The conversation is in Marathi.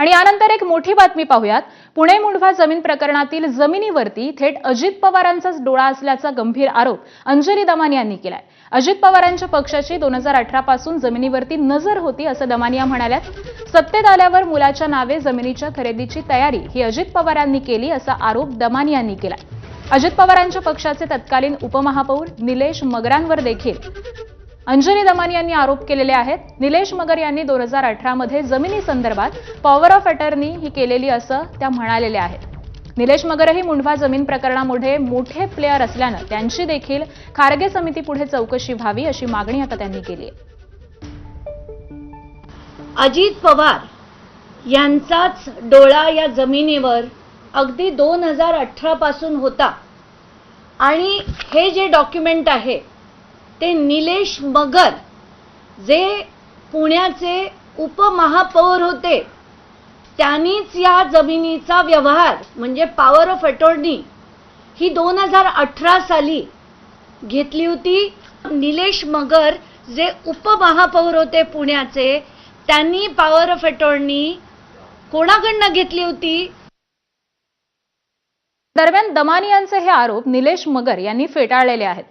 आणि यानंतर एक मोठी बातमी पाहूयात। पुणे मुंढवा जमीन प्रकरणातील जमिनीवरती थेट अजित पवारांचाच डोळा असल्याचा गंभीर आरोप अंजली दमानिया यांनी केलाय। अजित पवारांच्या पक्षाची 2018 पासून जमिनीवरती नजर होती असं दमानिया म्हणाल्यात। सत्तेत आल्यावर मुलाच्या नावे जमिनीच्या खरेदीची तयारी ही अजित पवारांनी केली असा आरोप दमानिया यांनी केलाय। अजित पवारांच्या पक्षाचे तत्कालीन उपमहापौर निलेश मगरांवर देखील अंजली दमानिया यांनी आरोप केलेले आहेत। निलेश मगर यांनी 2018 मध्ये जमिनी संदर्भात पॉवर ऑफ अटर्नी ही केलेली असं त्या म्हणालेल्या आहेत। निलेश मगरही मुंढवा जमीन प्रकरणामध्ये मोठे प्लेयर असल्यानं त्यांची देखील खारगे समिती पुढे चौकशी व्हावी अशी मागणी आता त्यांनी केली आहे। अजित पवार यांचाच डोळा या जमिनीवर अगदी 2018 पासून होता आणि हे जे डॉक्युमेंट आहे ते निलेश मगर जे पुण्याचे उपमहापौर होते त्यांनीच या जमिनीचा व्यवहार म्हणजे पॉवर ऑफ अटॉर्नी ही 2018 साली घेतली होती। निलेश मगर जे उपमहापौर होते पुण्याचे त्यांनी पॉवर ऑफ अटॉर्नी कोणाकडनं घेतली होती? दरम्यान दमानियांचे हे आरोप निलेश मगर यांनी फेटाळलेले आहेत।